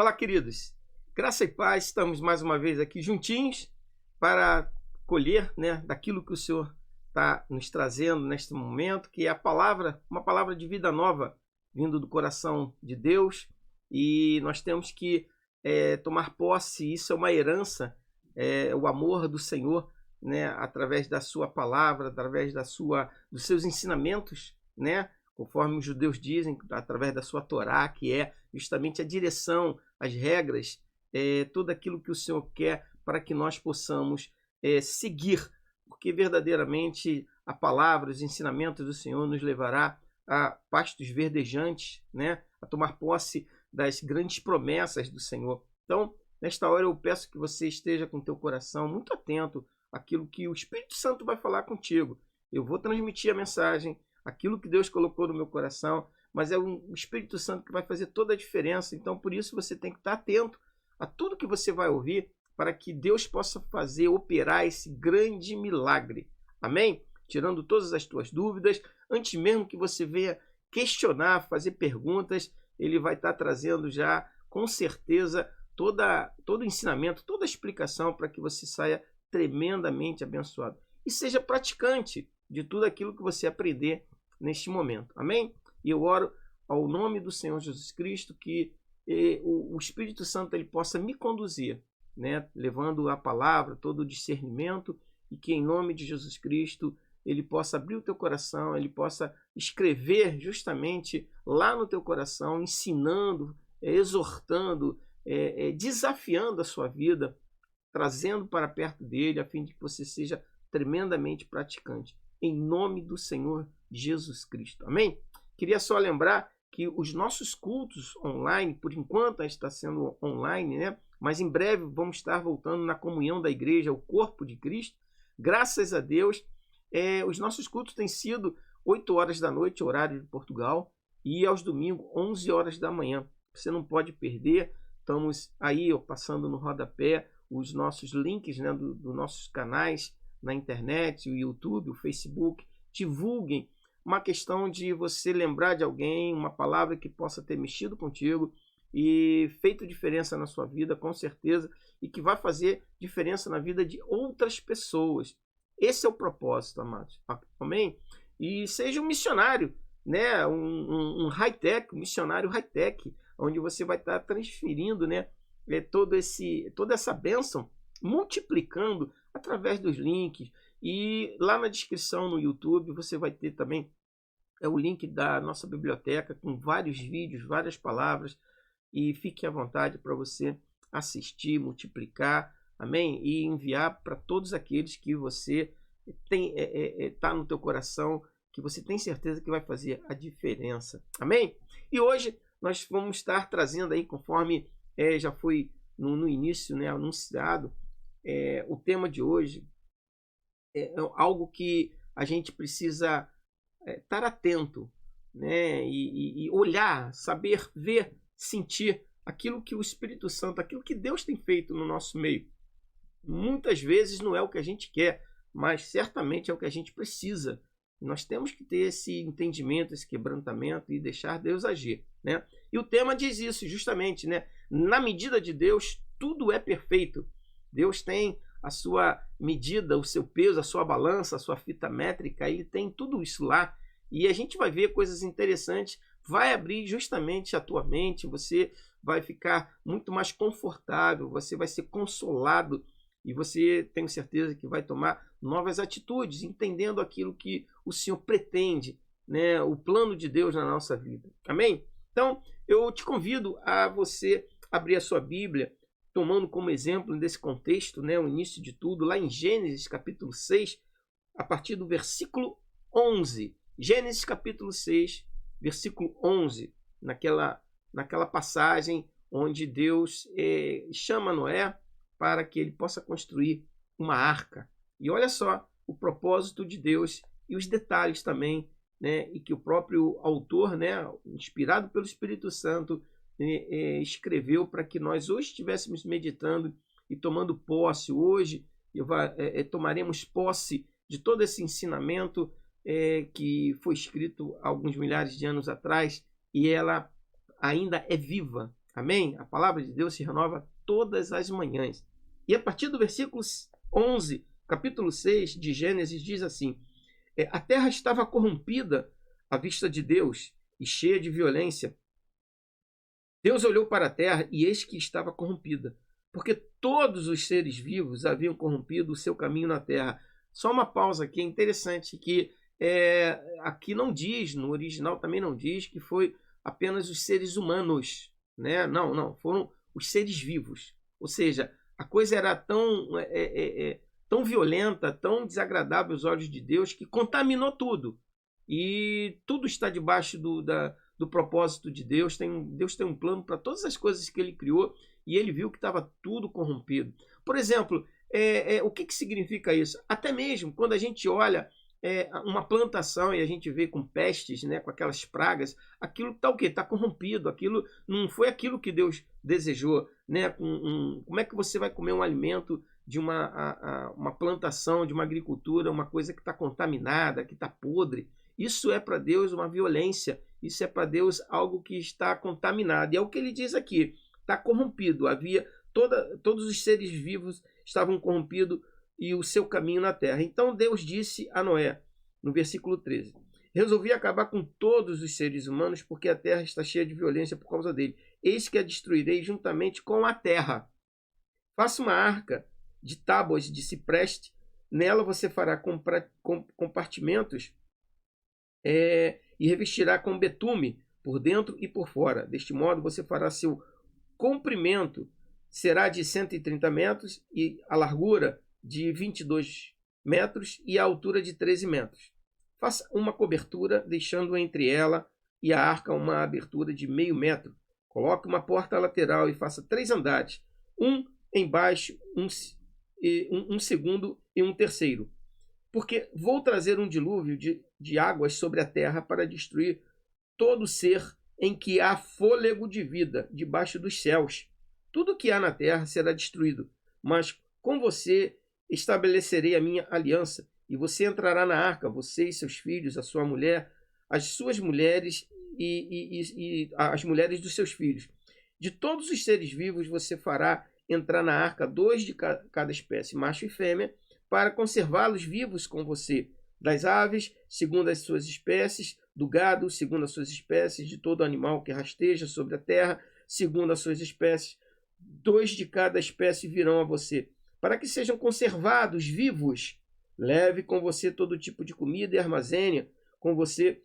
Olá, queridos. Graça e paz, estamos mais uma vez aqui juntinhos para colher, daquilo que o Senhor está nos trazendo neste momento, que é a palavra, uma palavra de vida nova, vindo do coração de Deus. E nós temos que tomar posse, isso é uma herança, o amor do Senhor, através da sua palavra, através dos seus ensinamentos, conforme os judeus dizem, através da sua Torá, que é justamente a direção, as regras, tudo aquilo que o Senhor quer para que nós possamos seguir, porque verdadeiramente a palavra, os ensinamentos do Senhor nos levará a pastos verdejantes, a tomar posse das grandes promessas do Senhor. Então, nesta hora eu peço que você esteja com o teu coração muito atento àquilo que o Espírito Santo vai falar contigo. Eu vou transmitir a mensagem, aquilo que Deus colocou no meu coração, mas é o Espírito Santo que vai fazer toda a diferença. Então, por isso, você tem que estar atento a tudo que você vai ouvir, para que Deus possa fazer, operar esse grande milagre. Amém? Tirando todas as tuas dúvidas, antes mesmo que você venha questionar, fazer perguntas, Ele vai estar trazendo já, com certeza, todo o ensinamento, toda a explicação para que você saia tremendamente abençoado. E seja praticante de tudo aquilo que você aprender neste momento. Amém? E eu oro ao nome do Senhor Jesus Cristo que o Espírito Santo ele possa me conduzir, levando a palavra, todo o discernimento, e que em nome de Jesus Cristo ele possa abrir o teu coração, ele possa escrever justamente lá no teu coração, ensinando, exortando, desafiando a sua vida, trazendo para perto dele, a fim de que você seja tremendamente praticante. Em nome do Senhor Jesus Cristo. Amém? Queria só lembrar que os nossos cultos online, por enquanto está sendo online, mas em breve vamos estar voltando na comunhão da igreja, o corpo de Cristo. Graças a Deus, os nossos cultos têm sido 8 horas da noite, horário de Portugal, e aos domingos, 11 horas da manhã. Você não pode perder. Estamos aí passando no rodapé os nossos links dos nossos canais na internet, o YouTube, o Facebook. Divulguem. Uma questão de você lembrar de alguém, uma palavra que possa ter mexido contigo e feito diferença na sua vida, com certeza, e que vai fazer diferença na vida de outras pessoas. Esse é o propósito, amados. Amém? E seja um missionário, um high-tech, um missionário high-tech, onde você vai estar transferindo toda essa bênção, multiplicando através dos links. E lá na descrição no YouTube você vai ter também o link da nossa biblioteca com vários vídeos, várias palavras, e fique à vontade para você assistir, multiplicar, amém? E enviar para todos aqueles que você tem tá no teu coração, que você tem certeza que vai fazer a diferença, amém? E hoje nós vamos estar trazendo aí, conforme já foi no início anunciado, o tema de hoje é algo que a gente precisa estar atento, e olhar, saber ver, sentir aquilo que o Espírito Santo, aquilo que Deus tem feito no nosso meio. Muitas vezes não é o que a gente quer, mas certamente é o que a gente precisa. Nós temos que ter esse entendimento, esse quebrantamento e deixar Deus agir, E o tema diz isso justamente, na medida de Deus, tudo é perfeito. Deus tem a sua medida, o seu peso, a sua balança, a sua fita métrica, ele tem tudo isso lá. E a gente vai ver coisas interessantes, vai abrir justamente a tua mente, você vai ficar muito mais confortável, você vai ser consolado e você, tenho certeza, que vai tomar novas atitudes, entendendo aquilo que o Senhor pretende, o plano de Deus na nossa vida. Amém? Então, eu te convido a você abrir a sua Bíblia, tomando como exemplo desse contexto, o início de tudo, lá em Gênesis capítulo 6, a partir do versículo 11. Gênesis capítulo 6, versículo 11, naquela passagem onde Deus chama Noé para que ele possa construir uma arca. E olha só o propósito de Deus e os detalhes também, e que o próprio autor, inspirado pelo Espírito Santo, escreveu para que nós hoje estivéssemos meditando e tomando posse. Hoje tomaremos posse de todo esse ensinamento que foi escrito há alguns milhares de anos atrás, e ela ainda é viva, Amém? A palavra de Deus se renova todas as manhãs. E a partir do versículo 11, capítulo 6 de Gênesis, diz assim: a terra estava corrompida à vista de Deus e cheia de violência. Deus olhou para a terra e eis que estava corrompida, porque todos os seres vivos haviam corrompido o seu caminho na terra. Só uma pausa aqui, é interessante que aqui não diz, no original também não diz que foi apenas os seres humanos, né? Não, foram os seres vivos. Ou seja, a coisa era tão violenta, tão desagradável aos olhos de Deus, que contaminou tudo. E tudo está debaixo do propósito de Deus. Deus tem um plano para todas as coisas que ele criou, e ele viu que estava tudo corrompido. Por exemplo, o que significa isso? Até mesmo quando a gente olha uma plantação e a gente vê com pestes, né, com aquelas pragas, aquilo está o quê? Está corrompido, aquilo não foi aquilo que Deus desejou. Né? Como é que você vai comer um alimento de uma plantação, de uma agricultura, uma coisa que está contaminada, que está podre? Isso é para Deus uma violência, isso é para Deus algo que está contaminado. E é o que ele diz aqui, está corrompido. Todos os seres vivos estavam corrompidos e o seu caminho na terra. Então Deus disse a Noé, no versículo 13, resolvi acabar com todos os seres humanos, porque a terra está cheia de violência por causa dele. Eis que a destruirei juntamente com a terra. Faça uma arca de tábuas de cipreste, nela você fará compartimentos e revestirá com betume por dentro e por fora. Deste modo você fará seu comprimento, será de 130 metros, e a largura de 22 metros e a altura de 13 metros. Faça uma cobertura, deixando entre ela e a arca uma abertura de meio metro. Coloque uma porta lateral e faça 3 andares, um embaixo, um segundo e um terceiro. Porque vou trazer um dilúvio de águas sobre a terra para destruir todo ser em que há fôlego de vida debaixo dos céus. Tudo que há na terra será destruído, mas com você estabelecerei a minha aliança, e você entrará na arca, você e seus filhos, a sua mulher, as suas mulheres e as mulheres dos seus filhos. De todos os seres vivos você fará entrar na arca 2 de cada espécie, macho e fêmea, para conservá-los vivos com você. Das aves, segundo as suas espécies, do gado, segundo as suas espécies, de todo animal que rasteja sobre a terra, segundo as suas espécies. 2 de cada espécie virão a você, para que sejam conservados vivos. Leve com você todo tipo de comida e armazene com você.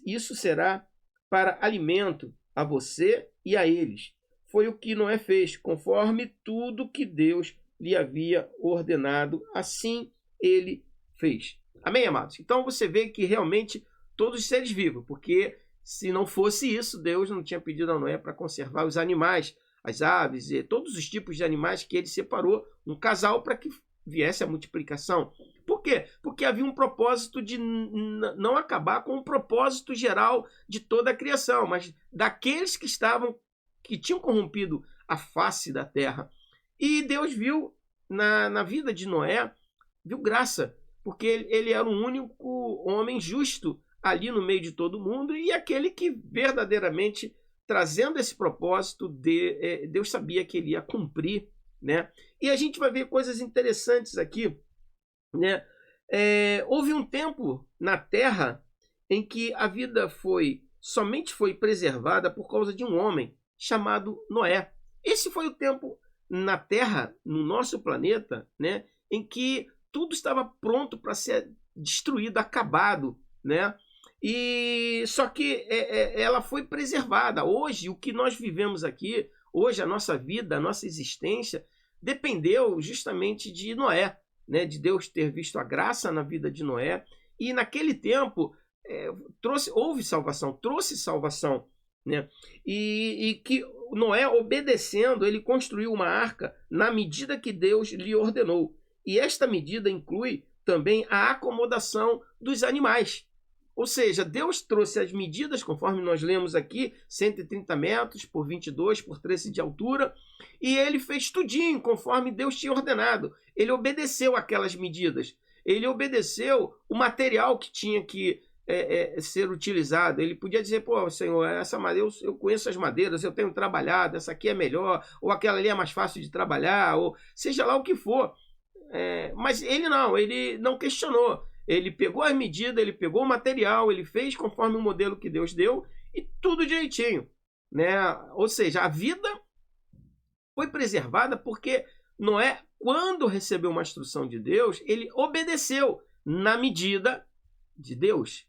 Isso será para alimento a você e a eles. Foi o que Noé fez, conforme tudo que Deus lhe havia ordenado, assim ele fez. Amém, amados? Então você vê que realmente todos os seres vivos, porque se não fosse isso, Deus não tinha pedido a Noé para conservar os animais, as aves e todos os tipos de animais que ele separou, um casal, para que viesse a multiplicação. Por quê? Porque havia um propósito de não acabar com o propósito geral de toda a criação, mas daqueles que tinham corrompido a face da terra. E Deus viu na vida de Noé, viu graça, porque ele era o único homem justo ali no meio de todo mundo, e aquele que verdadeiramente, trazendo esse propósito, Deus sabia que ele ia cumprir, né? E a gente vai ver coisas interessantes aqui, né? Houve um tempo na Terra em que a vida somente foi preservada por causa de um homem chamado Noé. Esse foi o tempo na Terra, no nosso planeta, né, em que tudo estava pronto para ser destruído, acabado, né? E só que ela foi preservada. Hoje, o que nós vivemos aqui, hoje a nossa vida, a nossa existência, dependeu justamente de Noé, né? De Deus ter visto a graça na vida de Noé. E naquele tempo houve salvação, trouxe salvação, né? E que Noé, obedecendo, ele construiu uma arca na medida que Deus lhe ordenou. E esta medida inclui também a acomodação dos animais. Ou seja, Deus trouxe as medidas, conforme nós lemos aqui, 130 metros por 22 por 13 de altura, e ele fez tudinho conforme Deus tinha ordenado. Ele obedeceu aquelas medidas. Ele obedeceu o material que tinha que ser utilizado. Ele podia dizer, pô, Senhor, essa madeira, eu conheço as madeiras, eu tenho trabalhado, essa aqui é melhor, ou aquela ali é mais fácil de trabalhar, ou seja lá o que for. Mas ele não questionou. Ele pegou as medidas, ele pegou o material, ele fez conforme o modelo que Deus deu e tudo direitinho, né? Ou seja, a vida foi preservada porque Noé, quando recebeu uma instrução de Deus, ele obedeceu na medida de Deus.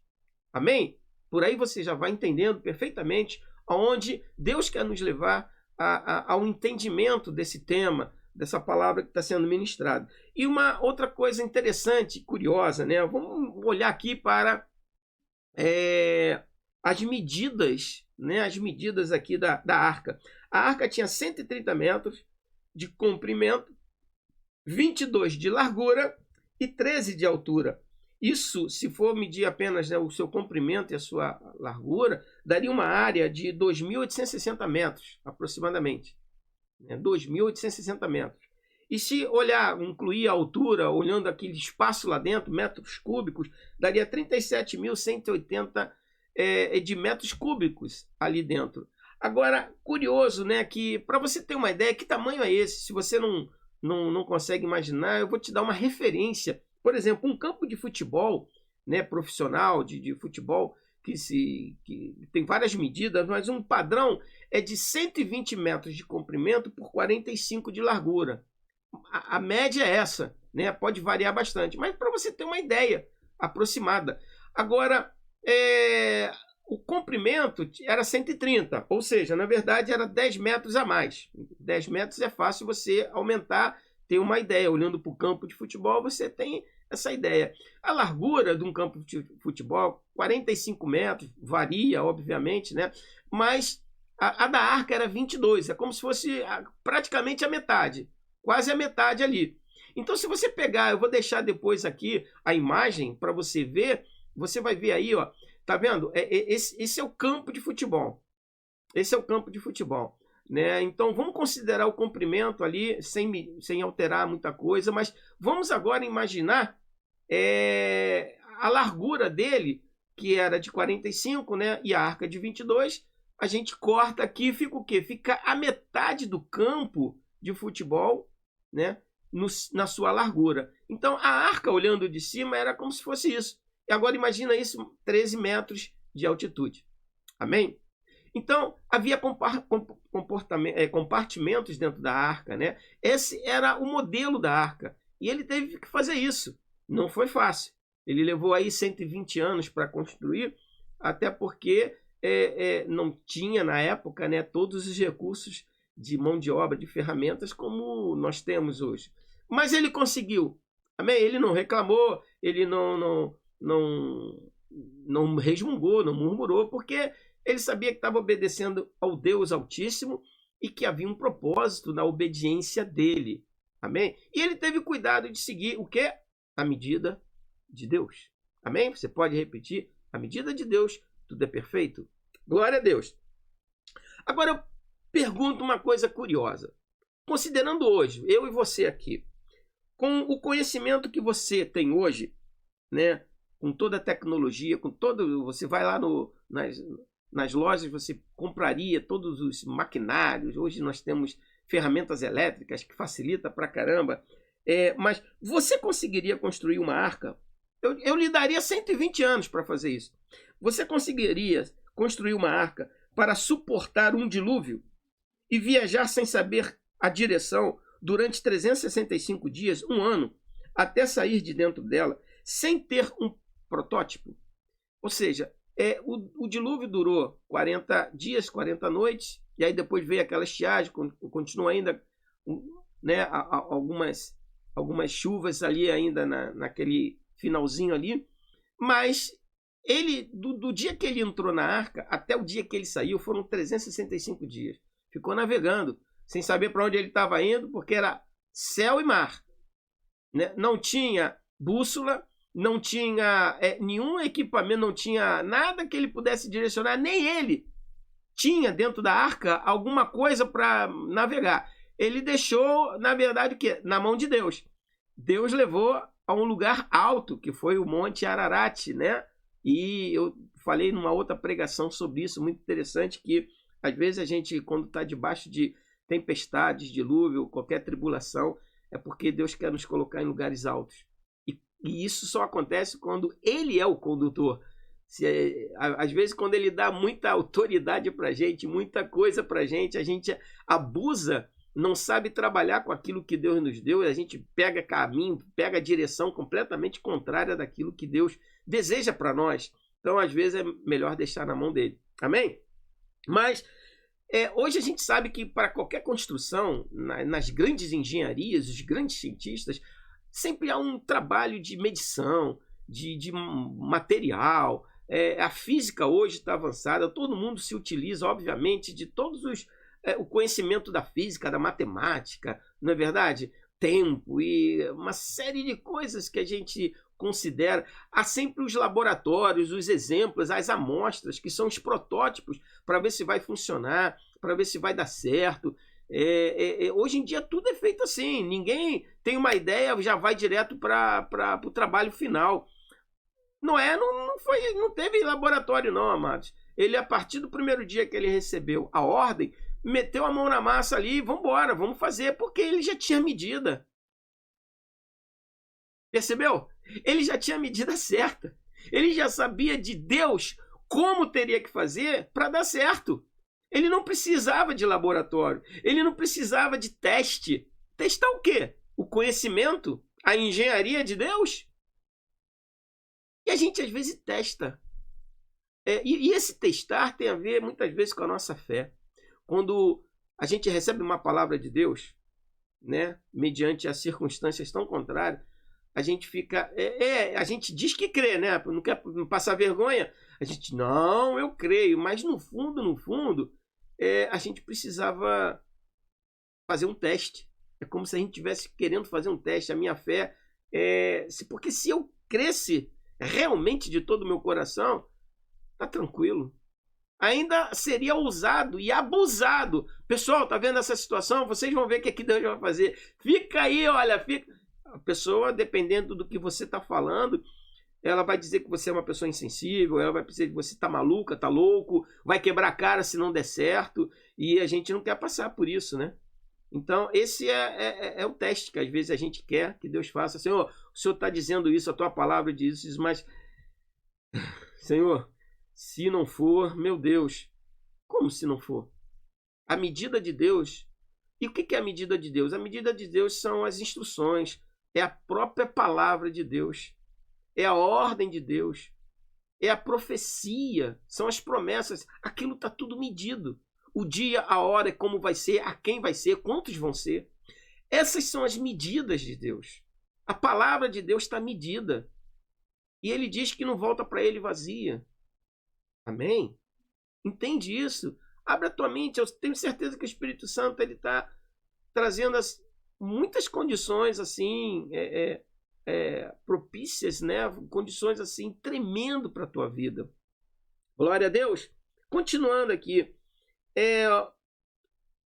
Amém? Por aí você já vai entendendo perfeitamente aonde Deus quer nos levar ao entendimento desse tema, dessa palavra que está sendo ministrada. E uma outra coisa interessante, curiosa, né? Vamos olhar aqui para as medidas, né? As medidas aqui da arca. A arca tinha 130 metros de comprimento, 22 de largura e 13 de altura. Isso, se for medir apenas, né, o seu comprimento e a sua largura, daria uma área de 2.860 metros, aproximadamente. 2.860 metros. E se olhar, incluir a altura, olhando aquele espaço lá dentro, metros cúbicos, daria 37.180 de metros cúbicos ali dentro. Agora, curioso, né, que para você ter uma ideia, que tamanho é esse? Se você não consegue imaginar, eu vou te dar uma referência. Por exemplo, um campo de futebol, né, profissional de futebol, que tem várias medidas, mas um padrão é de 120 metros de comprimento por 45 de largura. A média é essa, né? Pode variar bastante, mas para você ter uma ideia aproximada. Agora, o comprimento era 130, ou seja, na verdade era 10 metros a mais. 10 metros é fácil você aumentar, ter uma ideia. Olhando para o campo de futebol, você tem essa ideia. A largura de um campo de futebol, 45 metros, varia, obviamente, né? Mas a da arca era 22, é como se fosse praticamente a metade, quase a metade ali. Então, se você pegar, eu vou deixar depois aqui a imagem para você ver, você vai ver aí, ó, tá vendo? Esse é o campo de futebol. Esse é o campo de futebol. Né? Então vamos considerar o comprimento ali sem alterar muita coisa, mas vamos agora imaginar a largura dele, que era de 45, né? E a arca de 22, a gente corta aqui, fica o quê? Fica a metade do campo de futebol, né? Na sua largura. Então a arca, olhando de cima, era como se fosse isso. E agora imagina isso, 13 metros de altitude. Amém? Então, havia compartimentos dentro da arca, né? Esse era o modelo da arca. E ele teve que fazer isso. Não foi fácil. Ele levou aí 120 anos para construir, até porque não tinha na época, né, todos os recursos de mão de obra, de ferramentas como nós temos hoje. Mas ele conseguiu. Amém? Ele não reclamou, ele não resmungou, não murmurou, porque ele sabia que estava obedecendo ao Deus Altíssimo e que havia um propósito na obediência dele. Amém? E ele teve cuidado de seguir o quê? A medida de Deus. Amém? Você pode repetir? A medida de Deus, tudo é perfeito. Glória a Deus. Agora eu pergunto uma coisa curiosa. Considerando hoje, eu e você aqui, com o conhecimento que você tem hoje, né? Com toda a tecnologia, com todo, você vai lá nas lojas, você compraria todos os maquinários. Hoje nós temos ferramentas elétricas que facilita pra caramba. Mas você conseguiria construir uma arca? Eu lhe daria 120 anos para fazer isso. Você conseguiria construir uma arca para suportar um dilúvio e viajar sem saber a direção durante 365 dias, um ano, até sair de dentro dela, sem ter um protótipo? Ou seja, o dilúvio durou 40 dias, 40 noites, e aí depois veio aquela estiagem, continua ainda, né, algumas chuvas ali ainda naquele finalzinho ali, mas ele, do dia que ele entrou na arca até o dia que ele saiu, foram 365 dias. Ficou navegando, sem saber para onde ele estava indo, porque era céu e mar. Né? Não tinha bússola, não tinha nenhum equipamento, não tinha nada que ele pudesse direcionar, nem ele tinha dentro da arca alguma coisa para navegar. Ele deixou, na verdade, o quê? Na mão de Deus. Deus levou a um lugar alto, que foi o Monte Ararat, né? E eu falei numa outra pregação sobre isso, muito interessante, que às vezes a gente, quando está debaixo de tempestades, dilúvio, qualquer tribulação, é porque Deus quer nos colocar em lugares altos. E isso só acontece quando Ele é o condutor. Às vezes, quando Ele dá muita autoridade para a gente, muita coisa para a gente abusa, não sabe trabalhar com aquilo que Deus nos deu, a gente pega caminho, pega a direção completamente contrária daquilo que Deus deseja para nós. Então, às vezes, é melhor deixar na mão dele. Amém? Mas hoje a gente sabe que para qualquer construção, nas grandes engenharias, os grandes cientistas, sempre há um trabalho de medição, de material. A física hoje está avançada, todo mundo se utiliza, obviamente, de todos o conhecimento da física, da matemática, não é verdade? Tempo e uma série de coisas que a gente considera. Há sempre os laboratórios, os exemplos, as amostras, que são os protótipos, para ver se vai funcionar, para ver se vai dar certo. Hoje em dia tudo é feito assim, ninguém tem uma ideia, já vai direto para o trabalho final. Não teve laboratório não, amados. Ele, a partir do primeiro dia que ele recebeu a ordem, meteu a mão na massa ali, vamos embora, vamos fazer, porque ele já tinha medida. Percebeu? Ele já tinha a medida certa. Ele já sabia de Deus como teria que fazer para dar certo. Ele não precisava de laboratório. Ele não precisava de teste. Testar o quê? O conhecimento? A engenharia de Deus? E a gente às vezes testa. E esse testar tem a ver muitas vezes com a nossa fé. Quando a gente recebe uma palavra de Deus, né, mediante as circunstâncias tão contrárias, a gente fica... a gente diz que crê, né? Não quer passar vergonha. A gente, não, eu creio. Mas no fundo, a gente precisava fazer um teste. É como se a gente estivesse querendo fazer um teste. A minha fé... porque se eu cresce realmente de todo o meu coração, tá tranquilo. Ainda seria ousado e abusado. Pessoal, tá vendo essa situação? Vocês vão ver o que aqui Deus vai fazer. Fica aí, olha, fica... A pessoa, dependendo do que você está falando, ela vai dizer que você é uma pessoa insensível, ela vai dizer que você está maluca, está louco, vai quebrar a cara se não der certo, e a gente não quer passar por isso, né? Então, esse é o teste que às vezes a gente quer que Deus faça. Senhor, o Senhor está dizendo isso, a tua palavra diz isso, mas, Senhor, se não for, meu Deus, como se não for? A medida de Deus, e o que é a medida de Deus? A medida de Deus são as instruções, é a própria palavra de Deus, é a ordem de Deus, é a profecia, são as promessas, aquilo está tudo medido. O dia, a hora, como vai ser, a quem vai ser, quantos vão ser. Essas são as medidas de Deus. A palavra de Deus está medida. E ele diz que não volta para ele vazia. Amém? Entende isso? Abre a tua mente. Eu tenho certeza que o Espírito Santo está trazendo muitas condições assim, propícias, né? Condições assim, tremendo para a tua vida. Glória a Deus. Continuando aqui.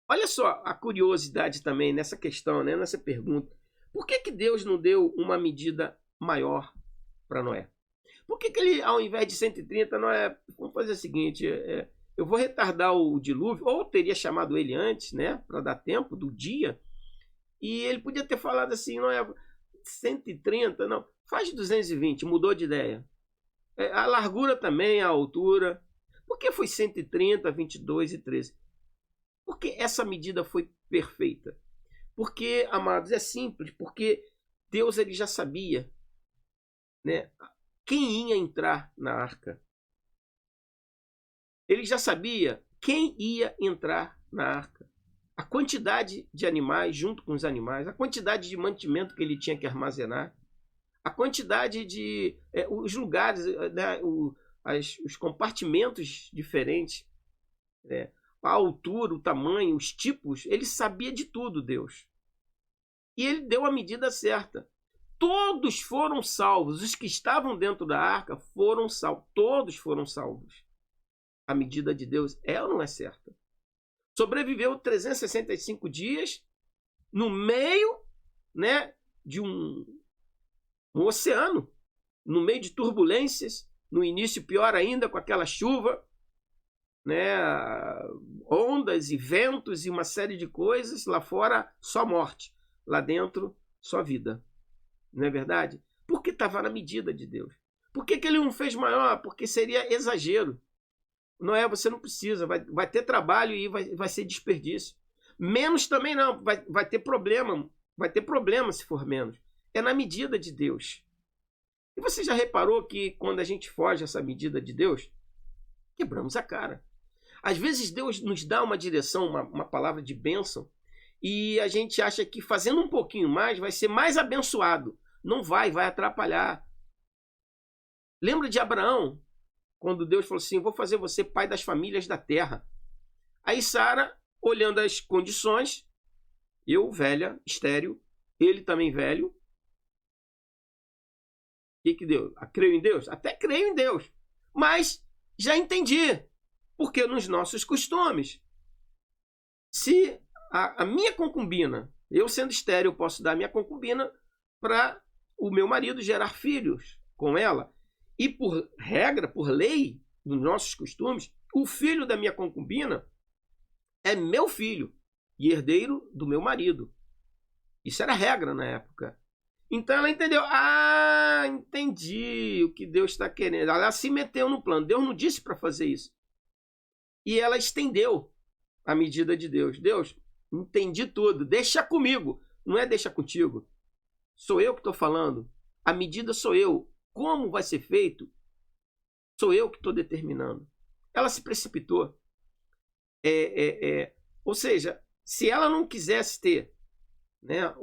Olha só a curiosidade também nessa questão, né? Nessa pergunta. Por que Deus não deu uma medida maior para Noé? Por que ele, ao invés de 130, Noé, vamos fazer o seguinte, eu vou retardar o dilúvio, ou teria chamado ele antes, né? Para dar tempo do dia, e ele podia ter falado assim, Noé, 130, não, faz 220, mudou de ideia. A largura também, a altura. Por que foi 130, 22 e 13? Porque essa medida foi perfeita. Porque, amados, é simples. Porque Deus ele já sabia, né, quem ia entrar na arca. Ele já sabia quem ia entrar na arca. A quantidade de animais junto com os animais, a quantidade de mantimento que ele tinha que armazenar, a quantidade de... os lugares, né, os compartimentos diferentes, né? A altura, o tamanho, os tipos, ele sabia de tudo, Deus. E ele deu a medida certa. Todos foram salvos. Os que estavam dentro da arca foram salvos. Todos foram salvos. A medida de Deus é ou não é certa? Sobreviveu 365 dias no meio, né, de um oceano, no meio de turbulências, No início, pior ainda, com aquela chuva, né? Ondas e ventos e uma série de coisas. Lá fora, só morte. Lá dentro, só vida. Não é verdade? Porque estava na medida de Deus. Por que ele não fez maior? Porque seria exagero. Noé, você não precisa. Vai ter trabalho e vai ser desperdício. Menos também não. Vai ter problema. Vai ter problema se for menos. É na medida de Deus. E você já reparou que quando a gente foge essa medida de Deus, quebramos a cara. Às vezes Deus nos dá uma direção, uma palavra de bênção, e a gente acha que fazendo um pouquinho mais vai ser mais abençoado. Não vai atrapalhar. Lembra de Abraão, quando Deus falou assim, vou fazer você pai das famílias da terra. Aí Sara, olhando as condições, eu velha, estéril, ele também velho, o que deu? Creio em Deus? Até creio em Deus. Mas já entendi. Porque nos nossos costumes, se a minha concubina, eu sendo estéril, eu posso dar a minha concubina para o meu marido gerar filhos com ela. E por regra, por lei, nos nossos costumes, o filho da minha concubina é meu filho e herdeiro do meu marido. Isso era regra na época. Então ela entendeu. Ah, entendi o que Deus está querendo. Ela se meteu no plano. Deus não disse para fazer isso. E ela estendeu a medida de Deus. Deus, entendi tudo. Deixa comigo. Não é deixa contigo. Sou eu que estou falando. A medida sou eu. Como vai ser feito? Sou eu que estou determinando. Ela se precipitou. Ou seja, se ela não quisesse ter, né,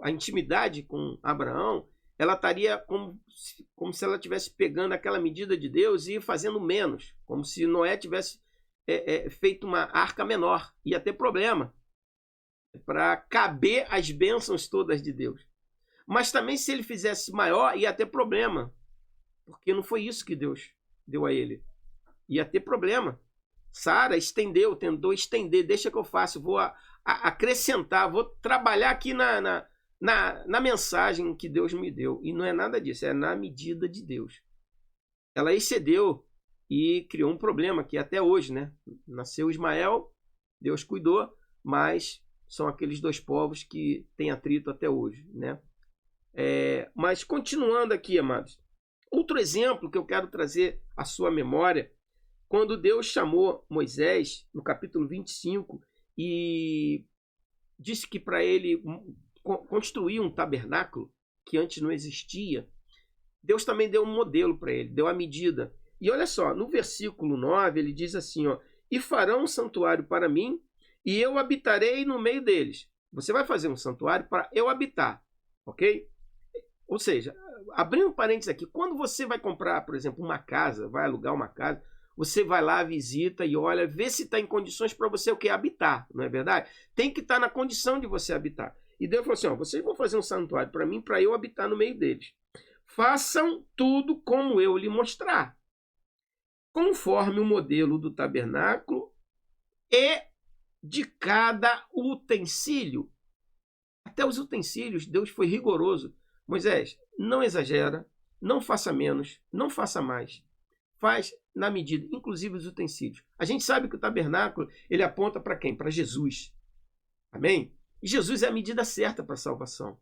a intimidade com Abraão, ela estaria como se ela estivesse pegando aquela medida de Deus e fazendo menos, como se Noé tivesse feito uma arca menor. Ia ter problema para caber as bênçãos todas de Deus. Mas também se ele fizesse maior, ia ter problema, porque não foi isso que Deus deu a ele. Ia ter problema. Sara estendeu, tentou estender, deixa que eu faço, vou acrescentar, vou trabalhar aqui na mensagem que Deus me deu. E não é nada disso, é na medida de Deus. Ela excedeu e criou um problema que até hoje, né? Nasceu Ismael, Deus cuidou, mas são aqueles dois povos que têm atrito até hoje, né? Mas continuando aqui, amados, outro exemplo que eu quero trazer à sua memória, quando Deus chamou Moisés, no capítulo 25, e disse que para ele construir um tabernáculo, que antes não existia, Deus também deu um modelo para ele, deu a medida. E olha só, no versículo 9, ele diz assim, ó, e farão um santuário para mim, e eu habitarei no meio deles. Você vai fazer um santuário para eu habitar, ok? Ou seja, abrindo um parênteses aqui, quando você vai comprar, por exemplo, uma casa, vai alugar uma casa, você vai lá, visita e olha, vê se está em condições para você o que? Habitar, não é verdade? Tem que estar na condição de você habitar. E Deus falou assim, ó, vocês vão fazer um santuário para mim, para eu habitar no meio deles. Façam tudo como eu lhe mostrar, conforme o modelo do tabernáculo e de cada utensílio. Até os utensílios, Deus foi rigoroso. Moisés, não exagera, não faça menos, não faça mais. Faz na medida, inclusive os utensílios. A gente sabe que o tabernáculo, ele aponta para quem? Para Jesus. Amém? E Jesus é a medida certa para a salvação.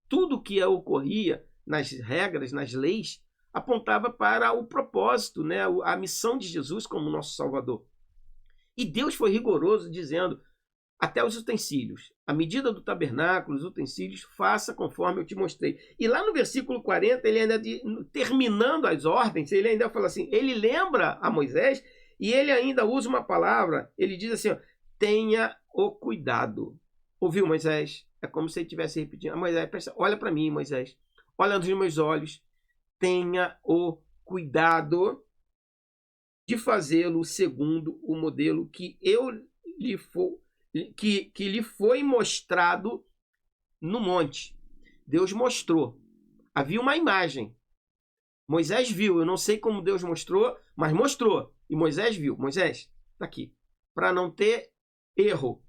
Tudo que ocorria nas regras, nas leis, apontava para o propósito, né? A missão de Jesus como nosso Salvador. E Deus foi rigoroso dizendo, até os utensílios, a medida do tabernáculo, os utensílios, faça conforme eu te mostrei. E lá no versículo 40, ele ainda, terminando as ordens, ele ainda fala assim, ele lembra a Moisés e ele ainda usa uma palavra, ele diz assim, ó, tenha o cuidado. Ouviu, Moisés? É como se ele estivesse repetindo. Moisés, olha para mim, Moisés, olha nos meus olhos, tenha o cuidado de fazê-lo segundo o modelo que lhe foi mostrado no monte. Deus mostrou. Havia uma imagem. Moisés viu. Eu não sei como Deus mostrou, mas mostrou. E Moisés viu. Moisés, está aqui. Para não ter erro.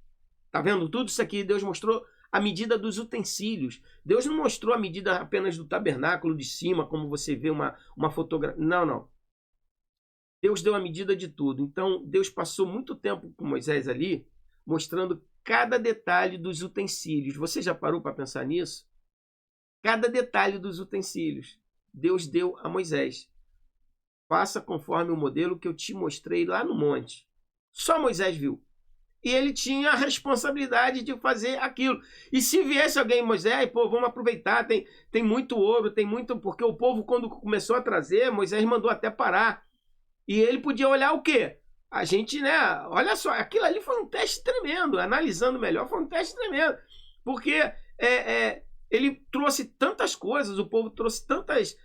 Está vendo tudo isso aqui? Deus mostrou a medida dos utensílios. Deus não mostrou a medida apenas do tabernáculo de cima, como você vê uma fotografia. Não, não. Deus deu a medida de tudo. Então, Deus passou muito tempo com Moisés ali, mostrando cada detalhe dos utensílios. Você já parou para pensar nisso? Cada detalhe dos utensílios. Deus deu a Moisés. Faça conforme o modelo que eu te mostrei lá no monte. Só Moisés viu. E ele tinha a responsabilidade de fazer aquilo. E se viesse alguém, Moisés, pô, vamos aproveitar, tem muito ouro, tem muito... Porque o povo, quando começou a trazer, Moisés mandou até parar. E ele podia olhar o quê? A gente, né? Olha só, aquilo ali foi um teste tremendo. Analisando melhor, foi um teste tremendo. Porque ele trouxe tantas coisas, o povo trouxe tantas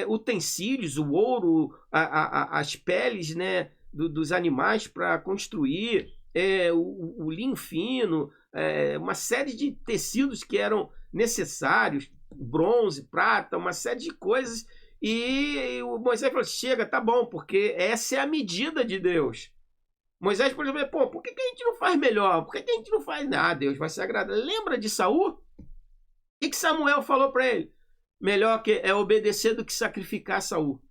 utensílios, o ouro, as peles, né, dos animais para construir, o linho fino, uma série de tecidos que eram necessários, bronze, prata, uma série de coisas. E o Moisés falou: chega, tá bom, porque essa é a medida de Deus. Moisés, por exemplo, pô, por que a gente não faz melhor? Por que a gente não faz nada? Deus vai se agradar. Lembra de Saul? O que Samuel falou para ele? Melhor que é obedecer do que sacrificar Saul.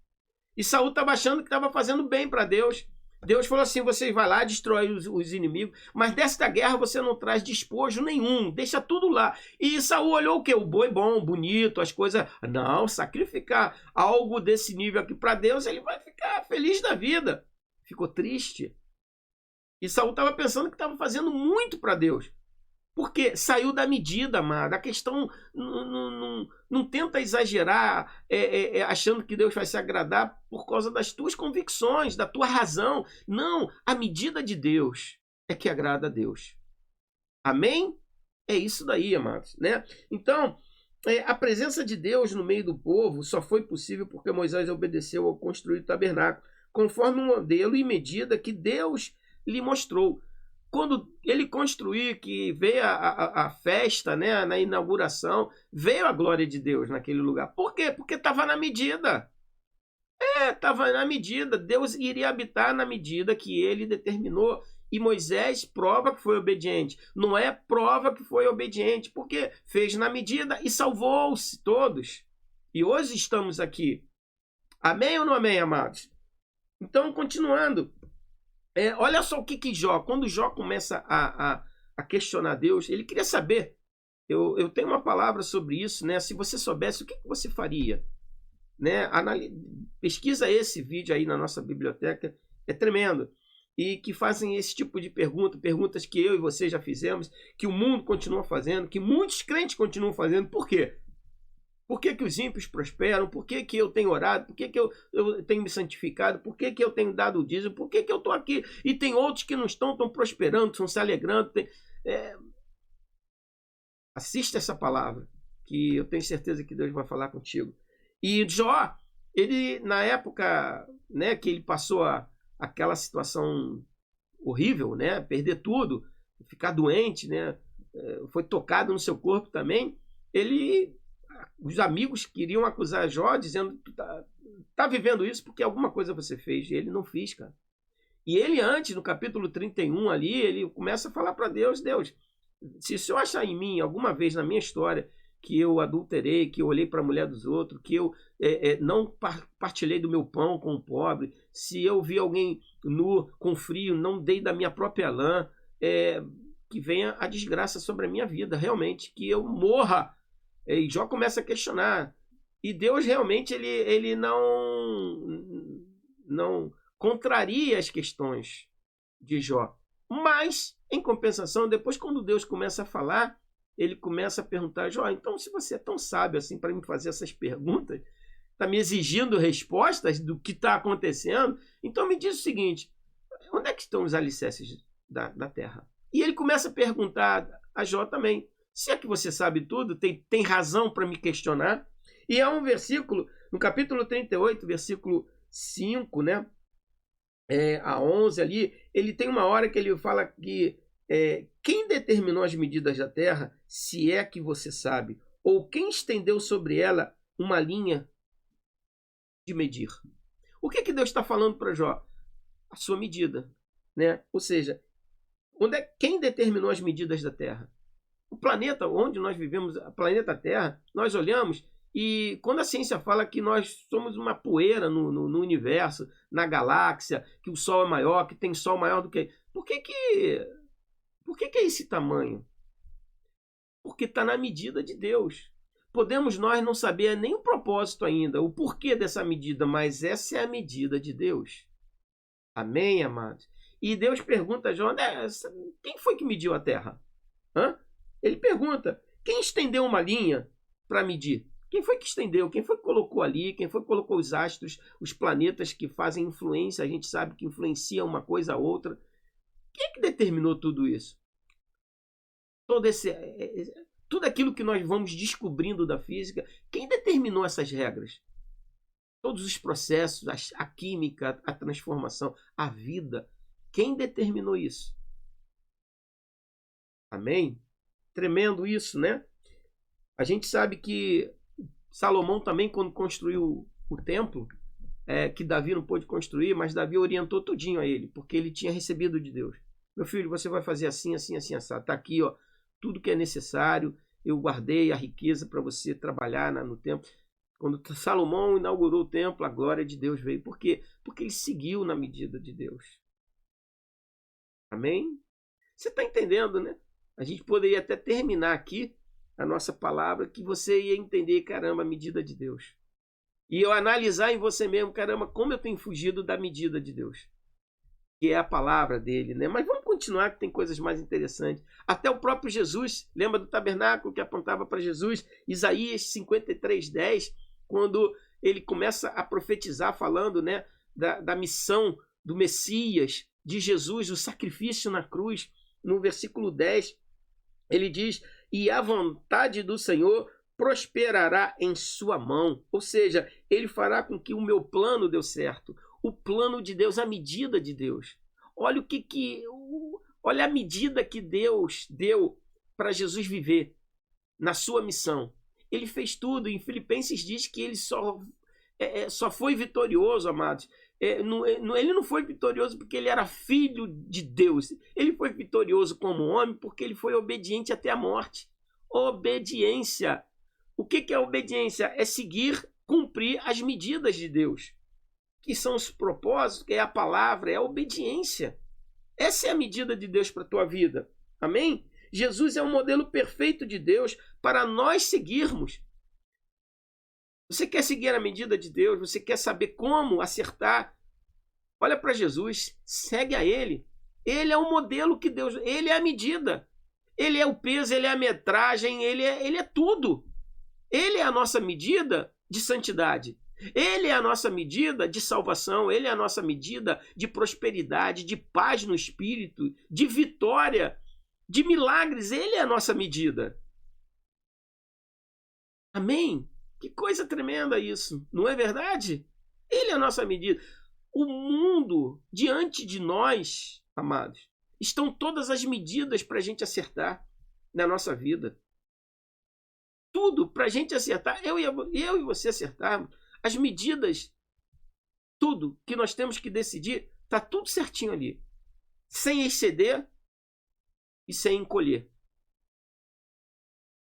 E Saul estava achando que estava fazendo bem para Deus. Deus falou assim: você vai lá, destrói os inimigos, mas desta guerra você não traz despojo nenhum, deixa tudo lá. E Saul olhou o quê? O boi bom, bonito, as coisas. Não, sacrificar algo desse nível aqui para Deus, ele vai ficar feliz da vida. Ficou triste. E Saul estava pensando que estava fazendo muito para Deus. Porque saiu da medida, amado. A questão não tenta exagerar achando que Deus vai se agradar por causa das tuas convicções, da tua razão. Não, a medida de Deus é que agrada a Deus. Amém? É isso daí, amados, né? Então, a presença de Deus no meio do povo só foi possível porque Moisés obedeceu ao construir o tabernáculo, conforme o modelo e medida que Deus lhe mostrou. Quando ele construiu, que veio a festa, né, na inauguração, veio a glória de Deus naquele lugar. Por quê? Porque estava na medida. Estava na medida. Deus iria habitar na medida que ele determinou. E Moisés prova que foi obediente. Não é prova que foi obediente, porque fez na medida e salvou-se todos. E hoje estamos aqui. Amém ou não amém, amados? Então, continuando. Olha só o que Jó, quando Jó começa a questionar Deus, ele queria saber. Eu tenho uma palavra sobre isso, né? Se você soubesse, o que você faria? Né? Pesquisa esse vídeo aí na nossa biblioteca, é tremendo. E que fazem esse tipo de perguntas que eu e você já fizemos, que o mundo continua fazendo, que muitos crentes continuam fazendo. Por quê? Por que os ímpios prosperam? Por que eu tenho orado? Por que eu tenho me santificado? Por que eu tenho dado o dízimo? Por que eu estou aqui? E tem outros que não estão prosperando, estão se alegrando. Assista essa palavra, que eu tenho certeza que Deus vai falar contigo. E Jó, ele, na época, né, que ele passou aquela situação horrível, né, perder tudo, ficar doente, né, foi tocado no seu corpo também, os amigos queriam acusar Jó, dizendo: tu tá vivendo isso porque alguma coisa você fez. E ele não fez, cara. E ele antes, no capítulo 31 ali, ele começa a falar para Deus: Deus, se o Senhor achar em mim alguma vez na minha história que eu adulterei, que eu olhei para a mulher dos outros, que eu não partilhei do meu pão com o pobre, se eu vi alguém nu com frio, não dei da minha própria lã, que venha a desgraça sobre a minha vida, realmente, que eu morra. E Jó começa a questionar. E Deus realmente ele não contraria as questões de Jó. Mas, em compensação, depois quando Deus começa a falar, ele começa a perguntar: Jó, então se você é tão sábio assim para me fazer essas perguntas, está me exigindo respostas do que está acontecendo, então me diz o seguinte: onde é que estão os alicerces da terra? E ele começa a perguntar a Jó também: se é que você sabe tudo, tem razão para me questionar? E há um versículo, no capítulo 38, versículo 5, né? A 11 ali, ele tem uma hora que ele fala que quem determinou as medidas da terra, se é que você sabe, ou quem estendeu sobre ela uma linha de medir? O que Deus está falando para Jó? A sua medida, né? Ou seja, quem determinou as medidas da terra? O planeta onde nós vivemos, o planeta Terra, nós olhamos E quando a ciência fala que nós somos uma poeira no universo, na galáxia, que o Sol é maior, que tem Sol maior do que... Por que é esse tamanho? Porque está na medida de Deus. Podemos nós não saber nem o propósito ainda, o porquê dessa medida, mas essa é a medida de Deus. Amém, amados? E Deus pergunta a Jó, quem foi que mediu a terra? Ele pergunta, quem estendeu uma linha para medir? Quem foi que estendeu? Quem foi que colocou ali? Quem foi que colocou os astros, os planetas que fazem influência? A gente sabe que influencia uma coisa a outra. Quem é que determinou tudo isso? Tudo aquilo que nós vamos descobrindo da física, quem determinou essas regras? Todos os processos, a química, a transformação, a vida. Quem determinou isso? Amém? Tremendo isso, né? A gente sabe que Salomão também, quando construiu o templo, que Davi não pôde construir, mas Davi orientou tudinho a ele, porque ele tinha recebido de Deus. Meu filho, você vai fazer assim, assim, assim, assado. Está aqui, ó, tudo que é necessário. Eu guardei a riqueza para você trabalhar no templo. Quando Salomão inaugurou o templo, a glória de Deus veio. Por quê? Porque ele seguiu na medida de Deus. Amém? Você está entendendo, né? A gente poderia até terminar aqui a nossa palavra, que você ia entender, caramba, a medida de Deus. E eu analisar em você mesmo, caramba, como eu tenho fugido da medida de Deus. Que é a palavra dele, né? Mas vamos continuar, que tem coisas mais interessantes. Até o próprio Jesus, lembra do tabernáculo que apontava para Jesus? Isaías 53:10, quando ele começa a profetizar, falando, né, da missão do Messias, de Jesus, o sacrifício na cruz. No versículo 10, ele diz, e a vontade do Senhor prosperará em sua mão. Ou seja, ele fará com que o meu plano dê certo. O plano de Deus, a medida de Deus. Olha olha a medida que Deus deu para Jesus viver na sua missão. Ele fez tudo. Em Filipenses diz que ele só foi vitorioso, amados. Ele não foi vitorioso porque ele era filho de Deus. Ele foi vitorioso como homem porque ele foi obediente até a morte. Obediência. O que é obediência? É seguir, cumprir as medidas de Deus, que são os propósitos, que é a palavra, é a obediência. Essa é a medida de Deus para a tua vida. Amém? Jesus é o modelo perfeito de Deus para nós seguirmos. Você quer seguir a medida de Deus? Você quer saber como acertar? Olha para Jesus, segue a Ele. Ele é o modelo que Deus... Ele é a medida. Ele é o peso, Ele é a metragem, Ele é tudo. Ele é a nossa medida de santidade. Ele é a nossa medida de salvação. Ele é a nossa medida de prosperidade, de paz no espírito, de vitória, de milagres. Ele é a nossa medida. Amém? Que coisa tremenda isso, não é verdade? Ele é a nossa medida. O mundo, diante de nós, amados, estão todas as medidas para a gente acertar na nossa vida. Tudo para a gente acertar, eu e você acertarmos. As medidas, tudo que nós temos que decidir, está tudo certinho ali. Sem exceder e sem encolher.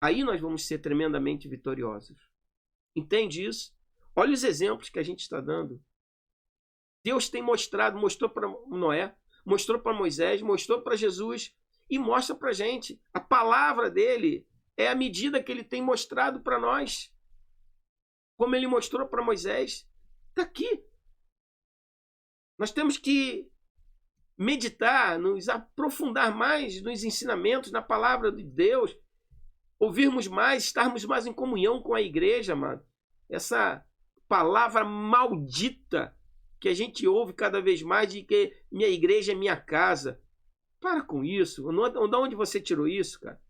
Aí nós vamos ser tremendamente vitoriosos. Entende isso? Olha os exemplos que a gente está dando. Deus tem mostrou para Noé, mostrou para Moisés, mostrou para Jesus e mostra para a gente. A palavra dele é a medida que ele tem mostrado para nós. Como ele mostrou para Moisés. Está aqui. Nós temos que meditar, nos aprofundar mais nos ensinamentos, na palavra de Deus, ouvirmos mais, estarmos mais em comunhão com a igreja, mano. Essa palavra maldita que a gente ouve cada vez mais de que minha igreja é minha casa. Para com isso. De onde você tirou isso, cara?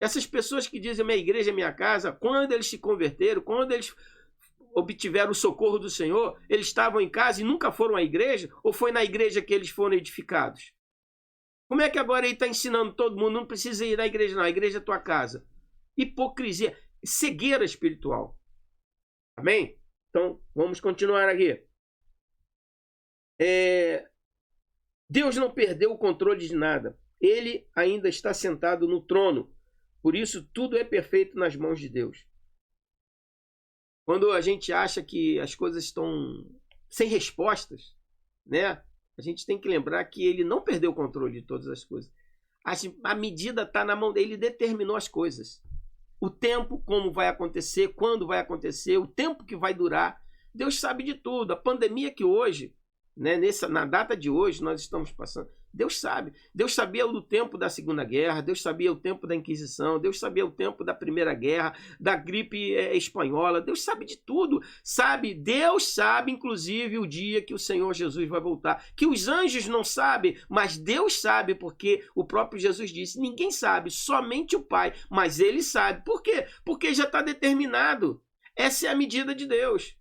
Essas pessoas que dizem minha igreja é minha casa, quando eles se converteram, quando eles obtiveram o socorro do Senhor, eles estavam em casa e nunca foram à igreja? Ou foi na igreja que eles foram edificados? Como é que agora ele está ensinando todo mundo, não precisa ir na igreja não, a igreja é tua casa? Hipocrisia, cegueira espiritual. Amém? Então, vamos continuar aqui. Deus não perdeu o controle de nada. Ele ainda está sentado no trono. Por isso, tudo é perfeito nas mãos de Deus. Quando a gente acha que as coisas estão sem respostas, né? A gente tem que lembrar que ele não perdeu o controle de todas as coisas. A medida está na mão dele, ele determinou as coisas. O tempo, como vai acontecer, quando vai acontecer, o tempo que vai durar. Deus sabe de tudo. A pandemia que hoje, né, na data de hoje, nós estamos passando, Deus sabe. Deus sabia do tempo da Segunda Guerra, Deus sabia o tempo da Inquisição, Deus sabia o tempo da Primeira Guerra, da gripe espanhola, Deus sabe de tudo. Sabe, Deus sabe, inclusive, o dia que o Senhor Jesus vai voltar. Que os anjos não sabem, mas Deus sabe, porque o próprio Jesus disse, ninguém sabe, somente o Pai, mas Ele sabe. Por quê? Porque já está determinado. Essa é a medida de Deus.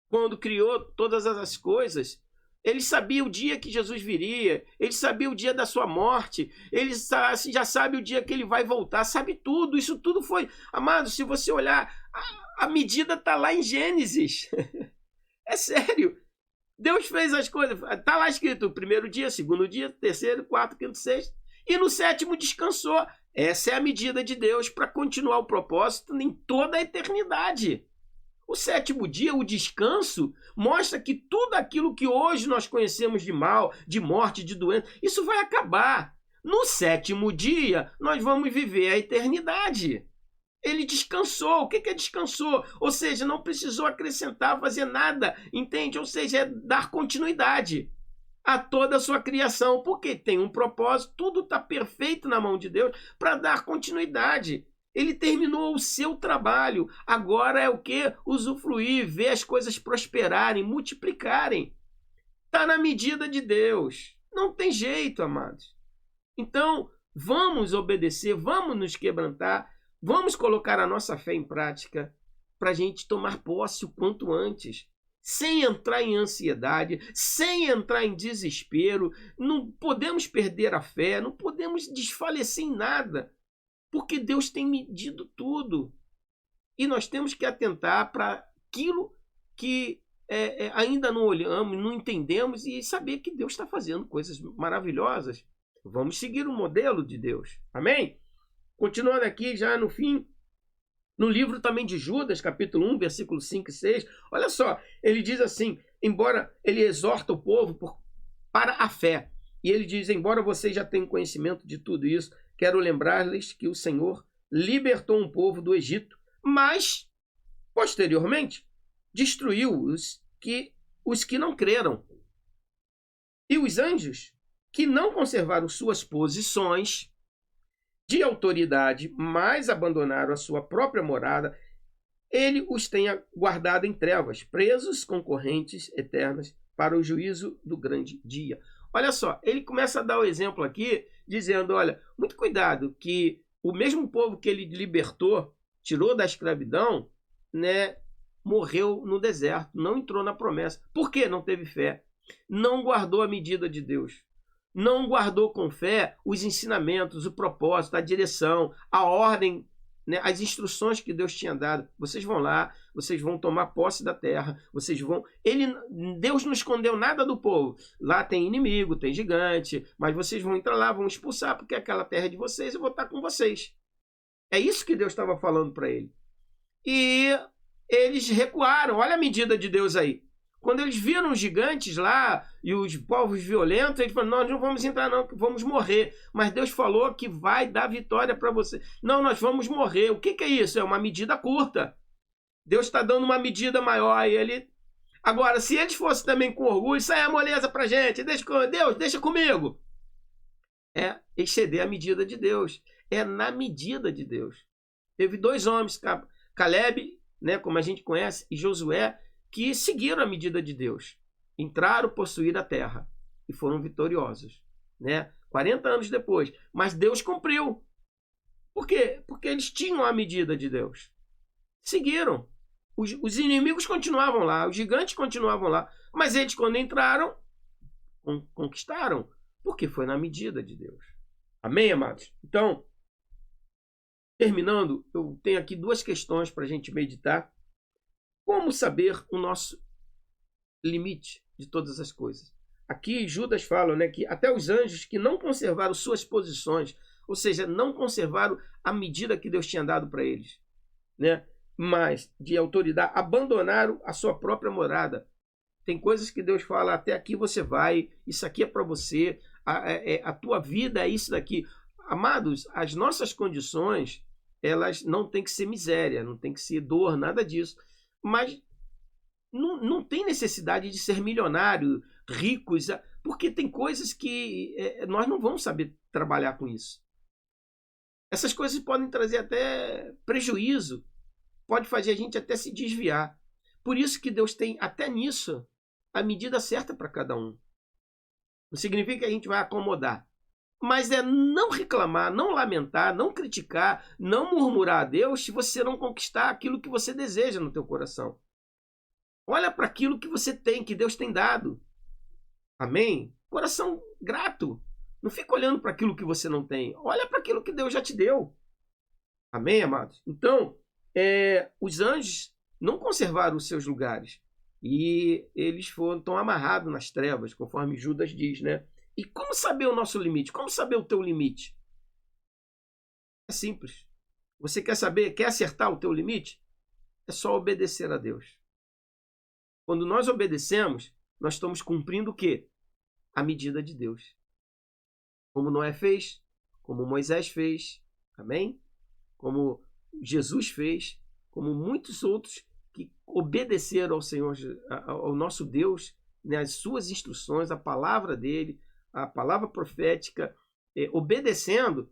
Quando criou todas as coisas, ele sabia o dia que Jesus viria, ele sabia o dia da sua morte, ele já sabe o dia que ele vai voltar, sabe tudo, isso tudo foi... Amado, se você olhar, a medida está lá em Gênesis. É sério. Deus fez as coisas, está lá escrito, primeiro dia, segundo dia, terceiro, quarto, quinto, sexto, e no sétimo descansou. Essa é a medida de Deus para continuar o propósito em toda a eternidade. O sétimo dia, o descanso, mostra que tudo aquilo que hoje nós conhecemos de mal, de morte, de doença, isso vai acabar. No sétimo dia, nós vamos viver a eternidade. Ele descansou. O que é descansou? Ou seja, não precisou acrescentar, fazer nada, entende? Ou seja, é dar continuidade a toda a sua criação, porque tem um propósito, tudo está perfeito na mão de Deus para dar continuidade. Ele terminou o seu trabalho. Agora é o quê? Usufruir, ver as coisas prosperarem, multiplicarem. Está na medida de Deus. Não tem jeito, amados. Então, vamos obedecer, vamos nos quebrantar, vamos colocar a nossa fé em prática para a gente tomar posse o quanto antes. Sem entrar em ansiedade, sem entrar em desespero. Não podemos perder a fé, não podemos desfalecer em nada. Porque Deus tem medido tudo. E nós temos que atentar para aquilo que ainda não olhamos, não entendemos e saber que Deus está fazendo coisas maravilhosas. Vamos seguir o modelo de Deus. Amém? Continuando aqui já no fim, no livro também de Judas, capítulo 1, versículo 5 e 6. Olha só, ele diz assim, embora ele exorta o povo para a fé. E ele diz, embora vocês já tenham conhecimento de tudo isso, quero lembrar-lhes que o Senhor libertou um povo do Egito, mas, posteriormente, destruiu os que não creram. E os anjos, que não conservaram suas posições de autoridade, mas abandonaram a sua própria morada, ele os tenha guardado em trevas, presos com correntes eternas para o juízo do grande dia. Olha só, ele começa a dar o exemplo aqui, dizendo, olha, muito cuidado, que o mesmo povo que ele libertou, tirou da escravidão, né, morreu no deserto, não entrou na promessa. Por quê? Não teve fé. Não guardou a medida de Deus. Não guardou com fé os ensinamentos, o propósito, a direção, a ordem, né, as instruções que Deus tinha dado. Vocês vão lá, vocês vão tomar posse da terra, vocês vão... Deus não escondeu nada do povo. Lá tem inimigo, tem gigante, mas vocês vão entrar lá, vão expulsar, porque aquela terra é de vocês, eu vou estar com vocês. É isso que Deus estava falando para ele. E eles recuaram. Olha a medida de Deus aí. Quando eles viram os gigantes lá e os povos violentos, eles falaram, nós não vamos entrar não, vamos morrer. Mas Deus falou que vai dar vitória para você. Não, nós vamos morrer. O que é isso? É uma medida curta. Deus está dando uma medida maior. E ele... Agora, se eles fossem também com orgulho, isso aí é moleza para gente. Deus, deixa comigo. É exceder a medida de Deus. É na medida de Deus. Teve dois homens, Caleb, né, como a gente conhece, e Josué, que seguiram a medida de Deus, entraram, possuíram a terra e foram vitoriosos, né? 40 anos depois, mas Deus cumpriu. Por quê? Porque eles tinham a medida de Deus. Seguiram. Os inimigos continuavam lá, os gigantes continuavam lá, mas eles, quando entraram, conquistaram, porque foi na medida de Deus. Amém, amados? Então, terminando, eu tenho aqui duas questões para a gente meditar. Como saber o nosso limite de todas as coisas? Aqui Judas fala, né, que até os anjos que não conservaram suas posições, ou seja, não conservaram a medida que Deus tinha dado para eles, né? mais de autoridade, abandonaram a sua própria morada. Tem coisas que Deus fala, até aqui você vai, isso aqui é para você, a tua vida é isso daqui. Amados, as nossas condições, elas não tem que ser miséria, não tem que ser dor, nada disso. Mas não tem necessidade de ser milionário, ricos, porque tem coisas que nós não vamos saber trabalhar com isso. Essas coisas podem trazer até prejuízo, pode fazer a gente até se desviar. Por isso que Deus tem até nisso a medida certa para cada um. Não significa que a gente vai acomodar, mas é não reclamar, não lamentar, não criticar, não murmurar a Deus se você não conquistar aquilo que você deseja no teu coração. Olha para aquilo que você tem, que Deus tem dado. Amém? Coração grato. Não fica olhando para aquilo que você não tem. Olha para aquilo que Deus já te deu. Amém, amados? Então, os anjos não conservaram os seus lugares. E eles estão amarrados nas trevas, conforme Judas diz, né? E como saber o nosso limite? Como saber o teu limite? É simples. Você quer saber, quer acertar o teu limite? É só obedecer a Deus. Quando nós obedecemos, nós estamos cumprindo o quê? A medida de Deus. Como Noé fez, como Moisés fez, amém? Como Jesus fez, como muitos outros que obedeceram ao Senhor, ao nosso Deus, né, as suas instruções, a palavra dele, a palavra profética, obedecendo,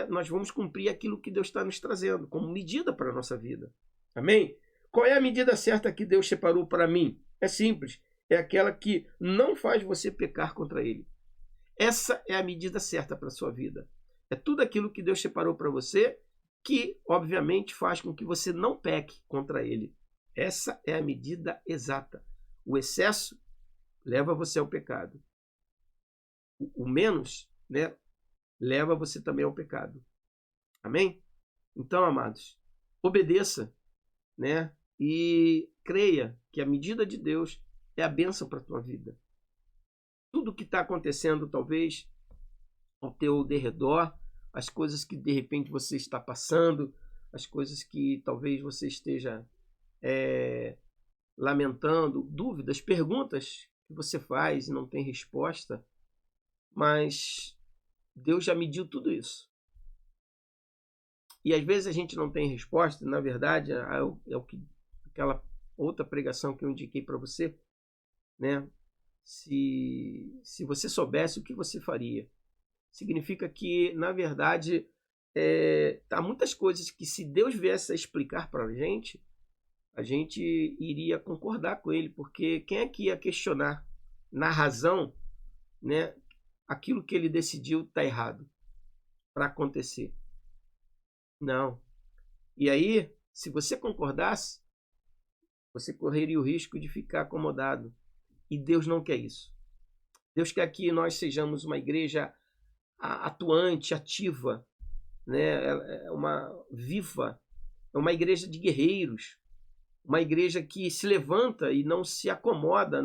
nós vamos cumprir aquilo que Deus está nos trazendo como medida para a nossa vida. Amém? Qual é a medida certa que Deus separou para mim? É simples, é aquela que não faz você pecar contra ele. Essa é a medida certa para a sua vida. É tudo aquilo que Deus separou para você que, obviamente, faz com que você não peque contra ele. Essa é a medida exata. O excesso leva você ao pecado. O menos, né, leva você também ao pecado. Amém? Então, amados, obedeça, né, e creia que a medida de Deus é a bênção para a tua vida. Tudo que está acontecendo, talvez, ao teu derredor, as coisas que de repente você está passando, as coisas que talvez você esteja lamentando, dúvidas, perguntas que você faz e não tem resposta, mas Deus já mediu tudo isso. E às vezes a gente não tem resposta, na verdade, aquela outra pregação que eu indiquei para você, né? Se você soubesse o que você faria. Significa que, na verdade, há muitas coisas que, se Deus viesse a explicar para a gente iria concordar com ele, porque quem é que ia questionar na razão, né, aquilo que ele decidiu está errado para acontecer? Não. E aí, se você concordasse, você correria o risco de ficar acomodado. E Deus não quer isso. Deus quer que nós sejamos uma igreja atuante, ativa, né? Viva, é uma igreja de guerreiros, uma igreja que se levanta e não se acomoda.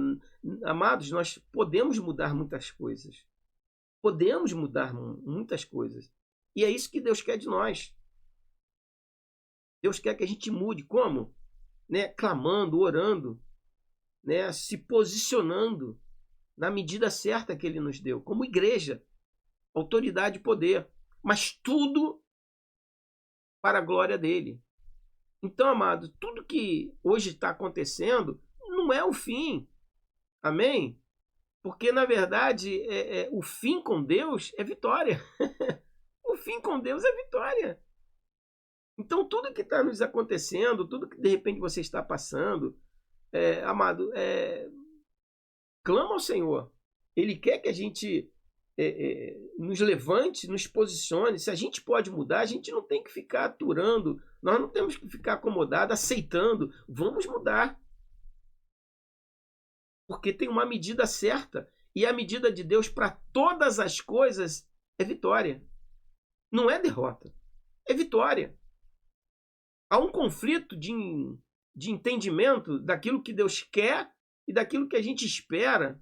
Amados, nós podemos mudar muitas coisas. Podemos mudar muitas coisas. E é isso que Deus quer de nós. Deus quer que a gente mude. Como? Né? Clamando, orando, né? Se posicionando na medida certa que Ele nos deu, como igreja, autoridade e poder, mas tudo para a glória dele. Então, amado, tudo que hoje está acontecendo não é o fim. Amém? Porque, na verdade, o fim com Deus é vitória. O fim com Deus é vitória. Então, tudo que está nos acontecendo, tudo que de repente você está passando, amado, clama ao Senhor. Ele quer que a gente nos levante, nos posicione. Se a gente pode mudar, a gente não tem que ficar aturando, nós não temos que ficar acomodado, aceitando. Vamos mudar. Porque tem uma medida certa, e a medida de Deus para todas as coisas é vitória. Não é derrota, é vitória. Há um conflito de entendimento daquilo que Deus quer e daquilo que a gente espera.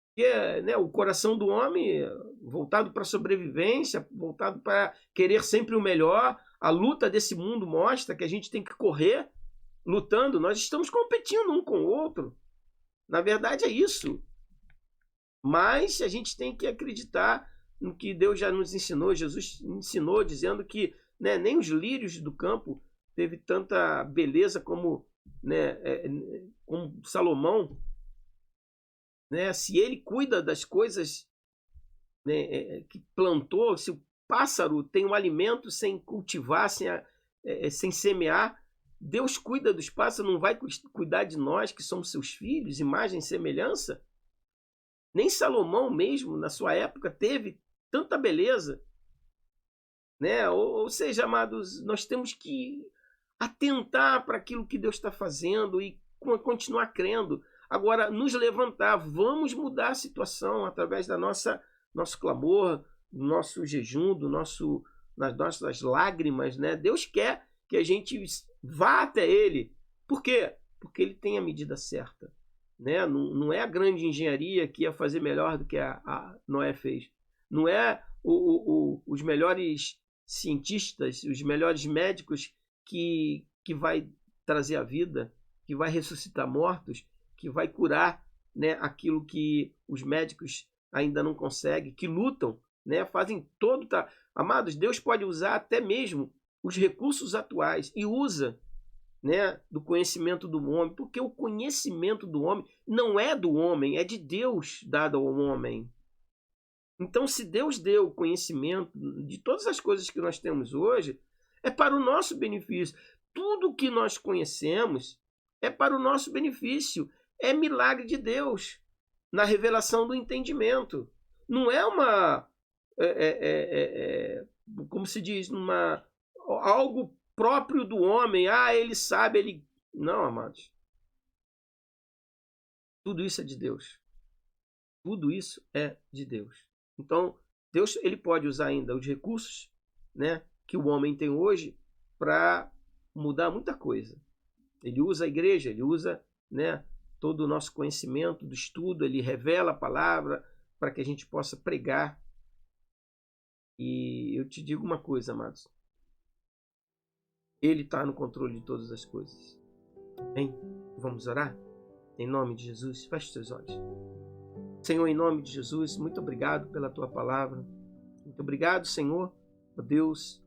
Porque, né, o coração do homem voltado para a sobrevivência, voltado para querer sempre o melhor, A luta desse mundo mostra que a gente tem que correr lutando. Nós estamos competindo um com o outro. Na verdade é isso. Mas a gente tem que acreditar no que Deus já nos ensinou. Jesus ensinou dizendo que, né, nem os lírios do campo teve tanta beleza como, né, como Salomão. Né? Se ele cuida das coisas, né, que plantou, se o pássaro tem um alimento sem cultivar, sem semear, Deus cuida dos pássaros, não vai cuidar de nós que somos seus filhos, imagem e semelhança? Nem Salomão mesmo, na sua época, teve tanta beleza. Né? Ou seja, amados, nós temos que atentar para aquilo que Deus está fazendo e continuar crendo. Agora, nos levantar, vamos mudar a situação através da nosso clamor, do nosso jejum, das nossas lágrimas. Né? Deus quer que a gente vá até Ele. Por quê? Porque Ele tem a medida certa. Né? Não é a grande engenharia que ia fazer melhor do que a Noé fez. Não é os melhores cientistas, os melhores médicos que vai trazer a vida, que vai ressuscitar mortos, que vai curar, né, aquilo que os médicos ainda não conseguem, que lutam, né, fazem todo... Amados, Deus pode usar até mesmo os recursos atuais e usa, né, do conhecimento do homem, porque o conhecimento do homem não é do homem, é de Deus dado ao homem. Então, se Deus deu o conhecimento de todas as coisas que nós temos hoje, é para o nosso benefício. Tudo que nós conhecemos é para o nosso benefício. É milagre de Deus na revelação do entendimento. Não é como se diz, algo próprio do homem. Ele sabe, ele... Não, amados. Tudo isso é de Deus. Tudo isso é de Deus. Então, Deus, ele pode usar ainda os recursos, né, que o homem tem hoje para mudar muita coisa. Ele usa a igreja, ele usa, né, todo o nosso conhecimento do estudo, ele revela a palavra para que a gente possa pregar. E eu te digo uma coisa, amados. Ele está no controle de todas as coisas. Amém? Vamos orar? Em nome de Jesus, feche os seus olhos. Senhor, em nome de Jesus, muito obrigado pela tua palavra. Muito obrigado, Senhor, ó Deus,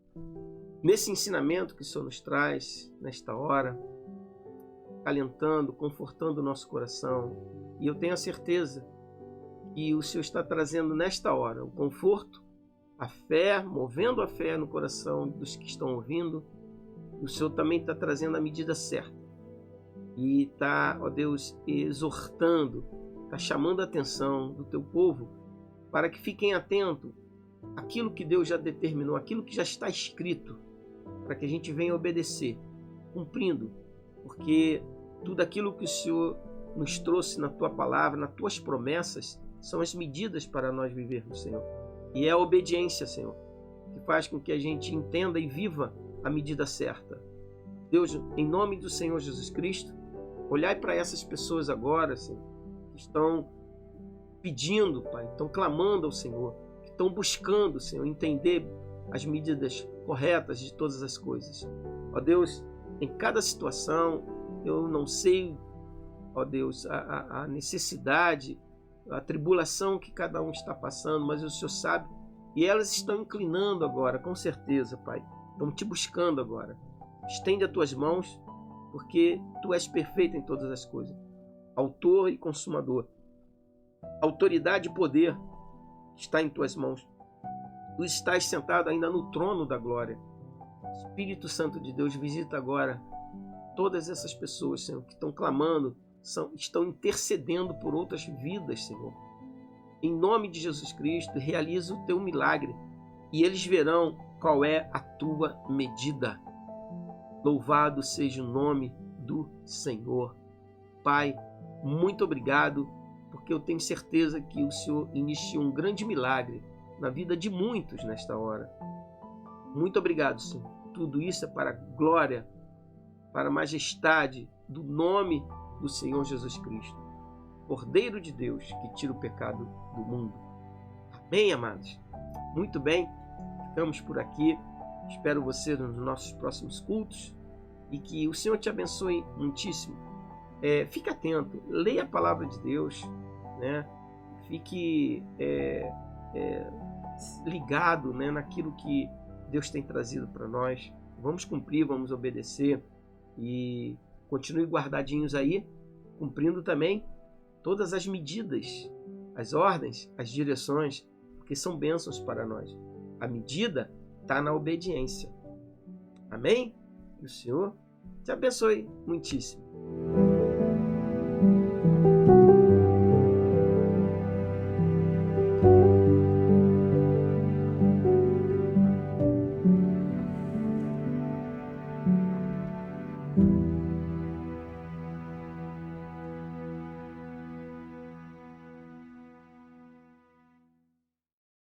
nesse ensinamento que o Senhor nos traz nesta hora, alentando, confortando o nosso coração. E eu tenho a certeza que o Senhor está trazendo nesta hora o conforto, a fé, movendo a fé no coração dos que estão ouvindo. O Senhor também está trazendo a medida certa. E está, ó Deus, exortando, está chamando a atenção do teu povo para que fiquem atentos àquilo que Deus já determinou, aquilo que já está escrito, para que a gente venha obedecer, cumprindo, porque tudo aquilo que o Senhor nos trouxe na tua palavra, nas tuas promessas, são as medidas para nós vivermos, Senhor. E é a obediência, Senhor, que faz com que a gente entenda e viva a medida certa. Deus, em nome do Senhor Jesus Cristo, olhai para essas pessoas agora, Senhor, que estão pedindo, Pai, estão clamando ao Senhor, que estão buscando, Senhor, entender as medidas corretas de todas as coisas. Ó Deus, em cada situação, eu não sei, ó Deus, a necessidade, a tribulação que cada um está passando, mas o Senhor sabe, e elas estão inclinando agora, com certeza, Pai, estão te buscando agora. Estende as tuas mãos, porque tu és perfeito em todas as coisas, autor e consumador. Autoridade e poder está em tuas mãos. Tu estás sentado ainda no trono da glória. Espírito Santo de Deus, visita agora todas essas pessoas, Senhor, que estão clamando, estão intercedendo por outras vidas, Senhor. Em nome de Jesus Cristo, realiza o teu milagre e eles verão qual é a tua medida. Louvado seja o nome do Senhor. Pai, muito obrigado, porque eu tenho certeza que o Senhor iniciou um grande milagre na vida de muitos nesta hora. Muito obrigado, Senhor. Tudo isso é para a glória, para a majestade do nome do Senhor Jesus Cristo, Cordeiro de Deus que tira o pecado do mundo. Amém, amados? Muito bem, ficamos por aqui. Espero você nos nossos próximos cultos e que o Senhor te abençoe muitíssimo. Fique atento, leia a palavra de Deus, né? Fique ligado, né, naquilo que Deus tem trazido para nós. Vamos cumprir, vamos obedecer e continue guardadinhos aí, cumprindo também todas as medidas, as ordens, as direções, porque são bênçãos para nós. A medida está na obediência. Amém? Que o Senhor te abençoe muitíssimo.